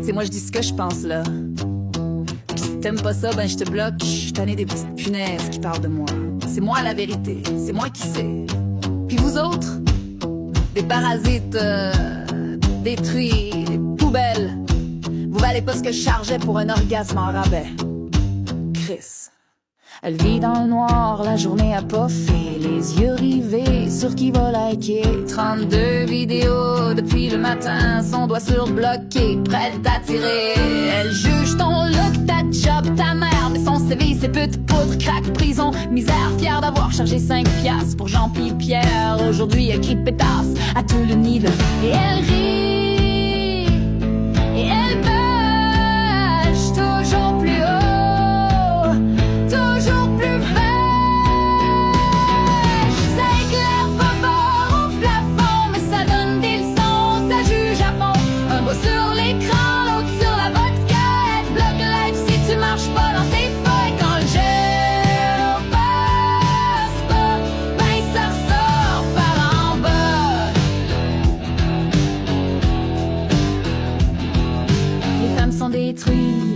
sais, moi je dis ce que je pense là. Puis si t'aimes pas ça, ben je te bloque. Je suis tannée des petites punaises qui parlent de moi. C'est moi la vérité, c'est moi qui sais. Puis vous autres, des parasites détruits, des poubelles. Vous valez pas ce que je chargeais pour un orgasme en rabais. Chris. Elle vit dans le noir, la journée à poffer, les yeux rivés sur qui va liker. 32 vidéos depuis le matin, son doigt sur le bloqué, prête à tirer. Elle juge ton look, ta job, ta mère, mais son CV c'est pute, poudre, crack, prison, misère. Fière d'avoir chargé 5 piastres pour Jean-Pierre Pierre. Aujourd'hui elle crie pétasse à tout le niveau. Et elle rit, et elle bâche toujours plus haut.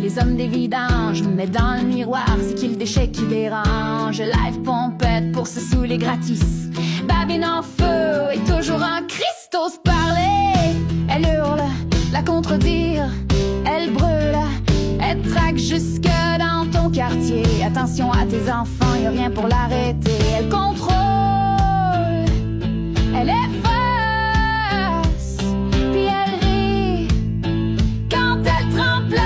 Les hommes des vidanges, mais dans le miroir, c'est qui le déchet qui dérange. Live pompette pour se saouler gratis. Babine en feu et toujours un Christos parler. Elle hurle, la contredire, elle brûle, elle traque jusque dans ton quartier. Attention à tes enfants, y'a rien pour l'arrêter. Elle contrôle, elle efface, puis elle rit quand elle trempe là.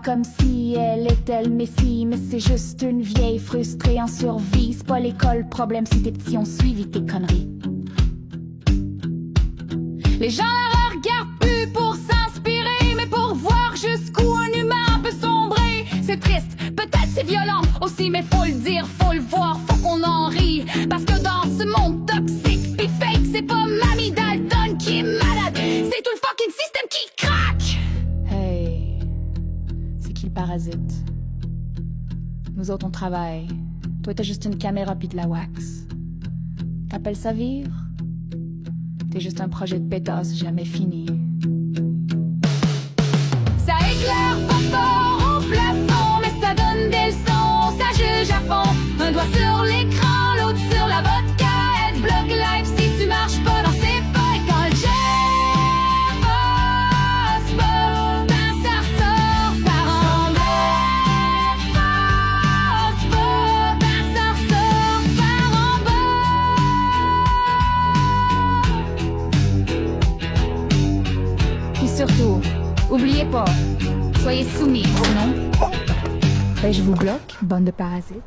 Comme si elle était le messie, mais c'est juste une vieille frustrée en survie. C'est pas l'école, le problème, si tes petits ont suivi tes conneries. Les gens la regardent plus pour s'inspirer, mais pour voir jusqu'où un humain peut sombrer. C'est triste, peut-être c'est violent aussi, mais faut le dire, faut le voir, faut qu'on en rie. Parce que dans ce monde toxique pis fake, c'est pas Mamie Dalton qui est malade, c'est tout le fucking système qui craque. Hey, parasite. Nous autres on travaille. Toi t'as juste une caméra pis de la wax. T'appelles ça vivre? T'es juste un projet de pétasse jamais fini. Ça éclaire pas fort au plafond, mais ça donne des leçons, ça juge à fond. Un doigt sur l'écran, l'autre sur la vodka. Elle bloque live si tu marches pas dans ses pas. Et quand le gère passe pas, ben ça ressort par en surtout, oubliez pas, soyez soumis, sinon, ben je vous bloque, bande de parasites.